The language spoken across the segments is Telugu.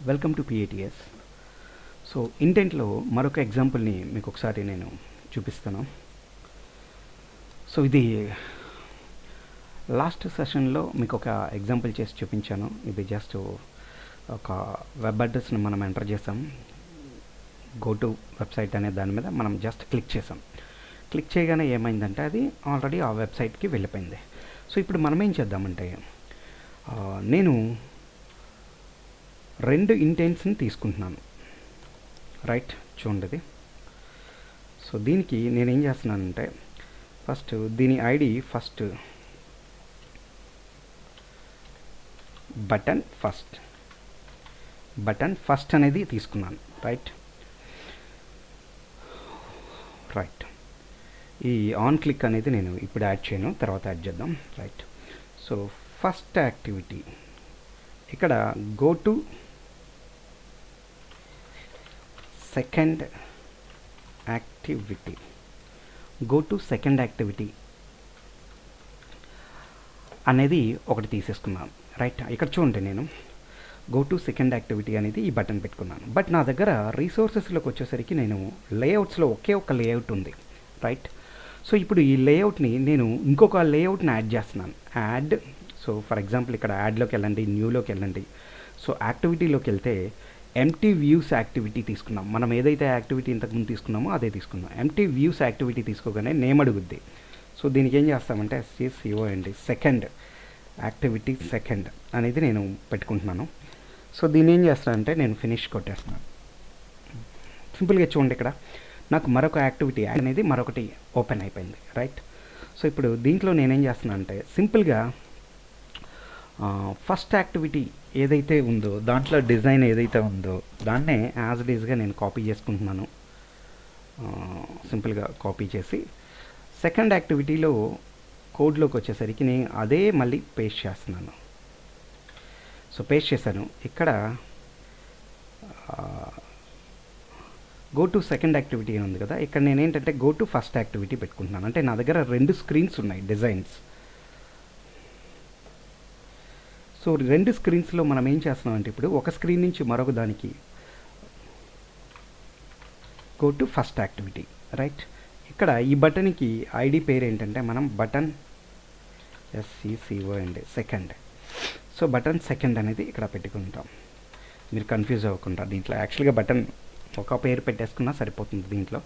Welcome to PATS. సో ఇంటెంట్లో మరొక ఎగ్జాంపుల్ని మీకు ఒకసారి నేను చూపిస్తాను. సో ఇది లాస్ట్ సెషన్లో మీకు ఒక ఎగ్జాంపుల్ చేసి చూపించాను. ఇది జస్ట్ ఒక వెబ్ అడ్రస్ని మనం ఎంటర్ చేసాం. గో టు వెబ్సైట్ అనే దాని మీద మనం జస్ట్ క్లిక్ చేసాం. క్లిక్ చేయగానే ఏమైందంటే అది ఆల్రెడీ ఆ వెబ్సైట్కి వెళ్ళిపోయింది. సో ఇప్పుడు మనం ఏం చేద్దామంటే నేను రెండు ఇంటెంట్స్ని తీసుకుంటున్నాను. రైట్, చూడండి. సో దీనికి నేనేం చేస్తున్నానంటే ఫస్ట్ దీని ఐడి ఫస్ట్ బటన్ ఫస్ట్ అనేది తీసుకున్నాను. రైట్, ఈ ఆన్ క్లిక్ అనేది నేను ఇప్పుడు యాడ్ చేయను, తర్వాత యాడ్ చేద్దాం. రైట్, సో ఫస్ట్ యాక్టివిటీ ఇక్కడ గో టు సెకండ్ యాక్టివిటీ అనేది ఒకటి తీసేసుకున్నాను. రైట్, ఇక్కడ చూడండి, నేను గో టు సెకండ్ యాక్టివిటీ అనేది ఈ బటన్ పెట్టుకున్నాను. బట్ నా దగ్గర రీసోర్సెస్లోకి వచ్చేసరికి నేను లేఅవుట్స్లో ఒకే ఒక లేఅవుట్ ఉంది. రైట్, సో ఇప్పుడు ఈ లేఅవుట్ని నేను ఇంకొక లేఅవుట్ని యాడ్ చేస్తున్నాను. యాడ్, సో ఫర్ ఎగ్జాంపుల్ ఇక్కడ యాడ్లోకి వెళ్ళండి, న్యూలోకి వెళ్ళండి. సో యాక్టివిటీలోకి వెళ్తే ఎంటీ వ్యూస్ యాక్టివిటీ తీసుకున్నాం. మనం ఏదైతే యాక్టివిటీ ఇంతకుముందు తీసుకున్నామో అదే తీసుకున్నాం. ఎంటీ వ్యూస్ యాక్టివిటీ తీసుకోగానే నేమ్ అడుగుద్ది. సో దీనికి ఏం చేస్తామంటే SCCOND సెకండ్ యాక్టివిటీ సెకండ్ అనేది నేను పెట్టుకుంటున్నాను. సో దీన్ని ఏం చేస్తానంటే నేను ఫినిష్ కొట్టేస్తున్నాను. సింపుల్గా చూడండి, ఇక్కడ నాకు మరొక యాక్టివిటీ అనేది మరొకటి ఓపెన్ అయిపోయింది. రైట్, సో ఇప్పుడు దీంట్లో నేనేం చేస్తున్నాను అంటే సింపుల్గా ఫస్ట్ యాక్టివిటీ ఏదైతే ఉందో దాంట్లో డిజైన్ ఏదైతే ఉందో దాన్నే యాజ్ ఇట్ ఈజ్గా నేను కాపీ చేసుకుంటున్నాను. సింపుల్గా కాపీ చేసి సెకండ్ యాక్టివిటీలో కోడ్లోకి వచ్చేసరికి నేను అదే మళ్ళీ పేస్ట్ చేస్తున్నాను. సో పేస్ట్ చేశాను. ఇక్కడ గో టు సెకండ్ యాక్టివిటీ అని ఉంది కదా, ఇక్కడ నేను ఏంటంటే గో టు ఫస్ట్ యాక్టివిటీ పెట్టుకుంటున్నాను. అంటే నా దగ్గర రెండు స్క్రీన్స్ ఉన్నాయి, డిజైన్స్. సో రెండు స్క్రీన్స్లో మనం ఏం చేస్తున్నాం అంటే ఇప్పుడు ఒక స్క్రీన్ నుంచి మరొక దానికి go to first activity. Right, ఇక్కడ ఈ బటన్కి ఐడి పేరు ఏంటంటే మనం button SCCOND second. So button second అనేది ఇక్కడ పెట్టుకుంటాం. మీరు కన్ఫ్యూజ్ అవ్వకుండా, దీంట్లో యాక్చువల్గా బటన్ ఒక పేరు పెట్టేసుకున్నా సరిపోతుంది దీంట్లో.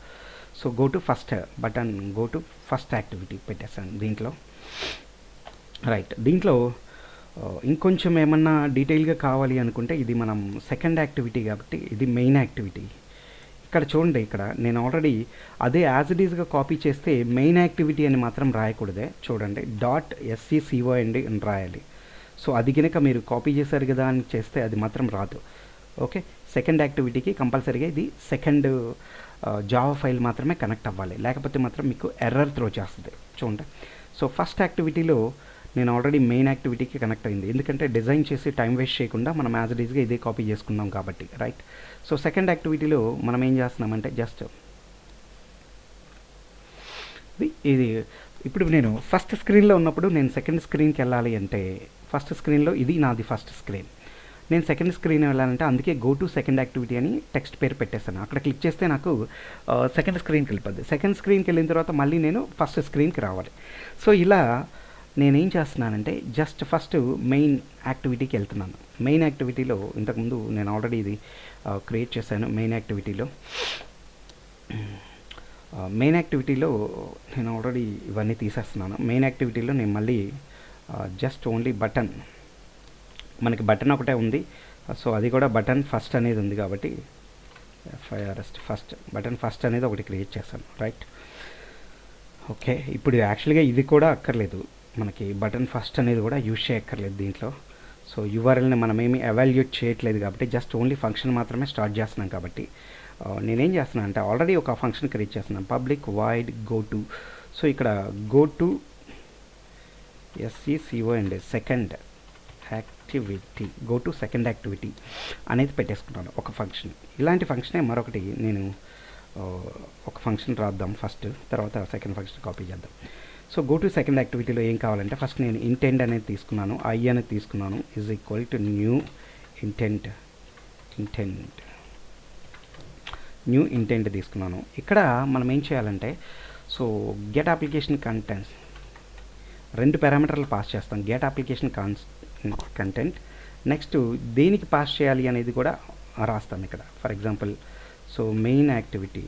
So go to first button, go to first activity పెట్టేసాను దీంట్లో. రైట్, దీంట్లో ఇంకొంచెం ఏమన్నా డీటెయిల్గా కావాలి అనుకుంటే ఇది మనం సెకండ్ యాక్టివిటీ కాబట్టి ఇది మెయిన్ యాక్టివిటీ. ఇక్కడ చూడండి, ఇక్కడ నేను ఆల్రెడీ అదే యాజ్ ఇట్ ఈస్గా కాపీ చేస్తే మెయిన్ యాక్టివిటీ అని మాత్రం రాయకూడదే. చూడండి, .SCCOND అని రాయాలి. సో అది కనుక మీరు కాపీ చేశారు కదా అని చేస్తే అది మాత్రం రాదు. ఓకే, సెకండ్ యాక్టివిటీకి కంపల్సరీగా ఇది సెకండ్ జావా ఫైల్ మాత్రమే కనెక్ట్ అవ్వాలి, లేకపోతే మాత్రం మీకు ఎర్రర్ త్రో చేస్తుంది. చూడండి, సో ఫస్ట్ యాక్టివిటీలో నేను ఆల్రెడీ మెయిన్ యాక్టివిటీకి కనెక్ట్ అయింది, ఎందుకంటే డిజైన్ చేసి టైం వేస్ట్ చేయకుండా మనం యాజ్ ఇట్ ఈస్గా ఇదే కాపీ చేసుకున్నాం కాబట్టి. రైట్, సో సెకండ్ యాక్టివిటీలో మనం ఏం చేస్తున్నామంటే జస్ట్ ఇది ఇప్పుడు నేను ఫస్ట్ స్క్రీన్లో ఉన్నప్పుడు నేను సెకండ్ స్క్రీన్కి వెళ్ళాలి అంటే ఫస్ట్ స్క్రీన్లో ఇది నాది ఫస్ట్ స్క్రీన్, నేను సెకండ్ స్క్రీన్ వెళ్ళాలంటే అందుకే గో టు సెకండ్ యాక్టివిటీ అని టెక్స్ట్ పేరు పెట్టేస్తాను. అక్కడ క్లిక్ చేస్తే నాకు సెకండ్ స్క్రీన్కి వెళ్ళిపోద్ది. సెకండ్ స్క్రీన్కి వెళ్ళిన తర్వాత మళ్ళీ నేను ఫస్ట్ స్క్రీన్కి రావాలి. సో ఇలా నేనేం చేస్తున్నానంటే జస్ట్ ఫస్ట్ మెయిన్ యాక్టివిటీకి వెళ్తున్నాను. మెయిన్ యాక్టివిటీలో ఇంతకుముందు నేను ఆల్రెడీ ఇది క్రియేట్ చేశాను. మెయిన్ యాక్టివిటీలో నేను ఆల్రెడీ ఇవన్నీ తీసేస్తున్నాను. మెయిన్ యాక్టివిటీలో నేను మళ్ళీ జస్ట్ ఓన్లీ బటన్, మనకి బటన్ ఒకటే ఉంది. సో అది కూడా బటన్ ఫస్ట్ అనేది ఉంది కాబట్టి బటన్ ఫస్ట్ అనేది ఒకటి క్రియేట్ చేశాను. రైట్, ఓకే, ఇప్పుడు యాక్చువల్గా ఇది కూడా అక్కర్లేదు, మనకి బటన్ ఫస్ట్ అనేది కూడా యూజ్ చేయక్కర్లేదు దీంట్లో. సో URLని మనం ఏమి ఎవాల్యుయేట్ చేయట్లేదు కాబట్టి జస్ట్ ఓన్లీ ఫంక్షన్ మాత్రమే స్టార్ట్ చేస్తున్నాం కాబట్టి నేనేం చేస్తున్నాను అంటే ఆల్రెడీ ఒక ఫంక్షన్ క్రియేట్ చేస్తున్నాను, public void go to. So ఇక్కడ go to SCCOND second activity, go to second activity అనేది పెట్టేసుకున్నాను ఒక ఫంక్షన్. ఇలాంటి ఫంక్షనే మరొకటి నేను ఒక ఫంక్షన్ రాద్దాం ఫస్ట్, తర్వాత సెకండ్ ఫంక్షన్ కాపీ చేద్దాం. సో గో టు సెకండ్ యాక్టివిటీలో ఏం కావాలంటే ఫస్ట్ నేను ఇంటెంట్ అనేది తీసుకున్నాను, I అనేది తీసుకున్నాను, is equal to new intent intent, new intent తీసుకున్నాను. ఇక్కడ మనం ఏం చేయాలంటే సో గెట్ అప్లికేషన్ కంటెంట్స్ 2 పారామీటర్లు పాస్ చేస్తాం. గెట్ అప్లికేషన్ కంటెంట్, నెక్స్ట్ దేనికి పాస్ చేయాలి అనేది కూడా రాస్తాం ఇక్కడ. For example so main activity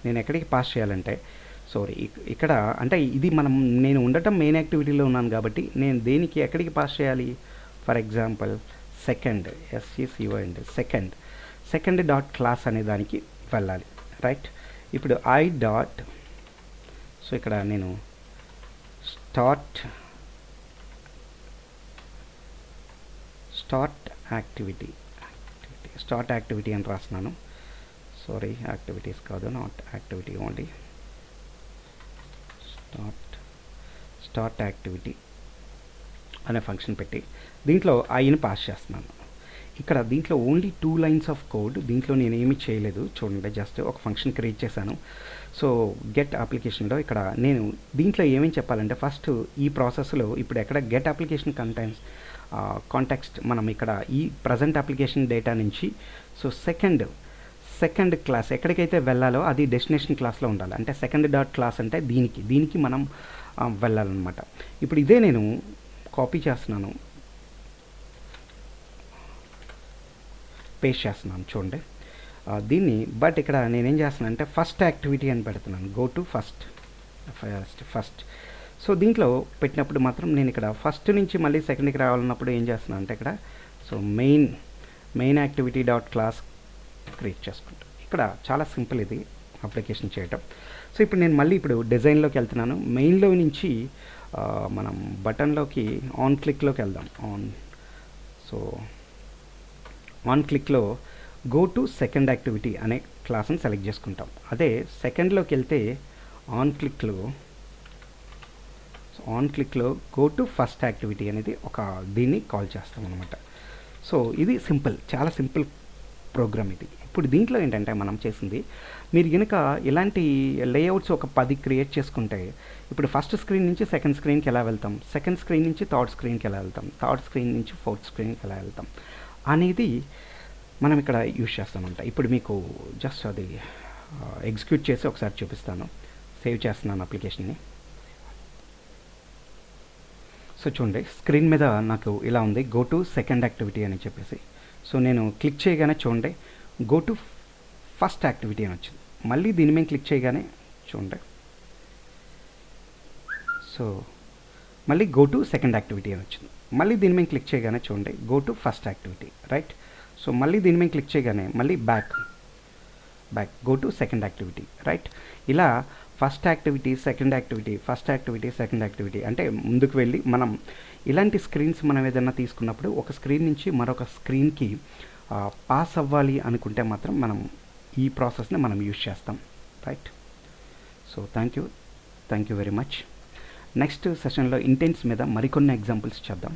నేను ఎక్కడికి పాస్ చేయాలంటే ఇక్కడ అంటే ఇది నేను ఉండటం మెయిన్ యాక్టివిటీలో ఉన్నాను కాబట్టి నేను దేనికి ఎక్కడికి పాస్ చేయాలి. For example second, SECOND, second dot class అనే దానికి వెళ్ళాలి, రైట్. ఇప్పుడు ఐ డాట్ సో ఇక్కడ నేను స్టార్ట్ యాక్టివిటీ అని రాస్తున్నాను. యాక్టివిటీస్ కాదు, not activity only, start activity అనే ఫంక్షన్ పెట్టి దీంట్లో ఐని పాస్ చేస్తున్నాను. ఇక్కడ దీంట్లో ఓన్లీ 2 లైన్స్ ఆఫ్ కోడ్, దీంట్లో నేను ఏమీ చేయలేదు చూడండి, జస్ట్ ఒక ఫంక్షన్ క్రియేట్ చేశాను. సో గెట్ అప్లికేషన్లో ఇక్కడ నేను దీంట్లో ఏమేమి చెప్పాలంటే ఫస్ట్ ఈ ప్రాసెస్లో ఇప్పుడు ఎక్కడ గెట్ అప్లికేషన్ కాంటెక్స్ట్ మనం ఇక్కడ ఈ ప్రజెంట్ అప్లికేషన్ డేటా నుంచి సో సెకండ్ క్లాస్ ఎక్కడికైతే వెళ్ళాలో అది డెస్టినేషన్ క్లాస్లో ఉండాలి. అంటే సెకండ్ డాట్ క్లాస్ అంటే దీనికి మనం వెళ్ళాలన్నమాట. ఇప్పుడు ఇదే నేను కాపీ చేస్తున్నాను, పేస్ట్ చేస్తున్నాను చూడండి దీన్ని. బట్ ఇక్కడ నేనేం చేస్తున్నాను అంటే ఫస్ట్ యాక్టివిటీ అని పెడుతున్నాను, గో టు ఫస్ట్. సో దీంట్లో పెట్టినప్పుడు మాత్రం నేను ఇక్కడ ఫస్ట్ నుంచి మళ్ళీ సెకండ్కి రావాలన్నప్పుడు ఏం చేస్తున్నాను అంటే ఇక్కడ so main activity dot class create చేసుకుంటాం. ఇక్కడ చాలా సింపుల్ ఇది అప్లికేషన్ చేయటం. సో ఇప్పుడు నేను మళ్ళీ డిజైన్లోకి వెళ్తున్నాను. మెయిన్లో నుంచి మనం బటన్లోకి ఆన్ క్లిక్లోకి వెళ్దాం. ఆన్ క్లిక్లో గో టు సెకండ్ యాక్టివిటీ అనే క్లాస్ని సెలెక్ట్ చేసుకుంటాం. అదే సెకండ్లోకి వెళ్తే ఆన్ క్లిక్లో గో టు ఫస్ట్ యాక్టివిటీ అనేది దీన్ని కాల్ చేస్తాం అనమాట. సో ఇది చాలా సింపుల్ ప్రోగ్రామ్ ఇది. ఇప్పుడు దీంట్లో ఏంటంటే మనం చేసింది, మీరు కనుక ఇలాంటి లేఅవుట్స్ ఒక 10 క్రియేట్ చేసుకుంటే ఇప్పుడు ఫస్ట్ స్క్రీన్ నుంచి సెకండ్ స్క్రీన్కి ఎలా వెళ్తాం, సెకండ్ స్క్రీన్ నుంచి థర్డ్ స్క్రీన్కి ఎలా వెళ్తాం, థర్డ్ స్క్రీన్ నుంచి ఫోర్త్ స్క్రీన్కి ఎలా వెళ్తాం అనేది మనం ఇక్కడ యూజ్ చేస్తామంట. ఇప్పుడు మీకు జస్ట్ అది ఎగ్జిక్యూట్ చేసి ఒకసారి చూపిస్తాను. సేవ్ చేస్తున్నాను అప్లికేషన్ని. సో చూడండి స్క్రీన్ మీద నాకు ఇలా ఉంది, గో టు సెకండ్ యాక్టివిటీ అని చెప్పేసి. సో నేను క్లిక్ చేయగానే చూడండి గో టు ఫస్ట్ యాక్టివిటీ అని వచ్చింది. మళ్ళీ దీని మీద క్లిక్ చేయగానే చూడండి సో మళ్ళీ గో టు సెకండ్ యాక్టివిటీ అని వచ్చింది. మళ్ళీ దీని మీద క్లిక్ చేయగానే చూడండి go to first activity, right. So మళ్ళీ దీని మీద క్లిక్ చేయగానే మళ్ళీ back go to second activity, right. ఇలా first activity second activity, first activity second activity అంటే ముందుకు వెళ్ళి మనం ఇలాంటి స్క్రీన్స్ మనం ఏదైనా తీసుకున్నప్పుడు ఒక స్క్రీన్ నుంచి మరొక స్క్రీన్కి పాస్ అవ్వాలి అనుకుంటే మాత్రం మనం ఈ ప్రాసెస్ని మనం యూజ్ చేస్తాం, right. So thank you very much. Next సెషన్లో ఇంటెంట్స్ మీద మరికొన్ని ఎగ్జాంపుల్స్ చేద్దాం.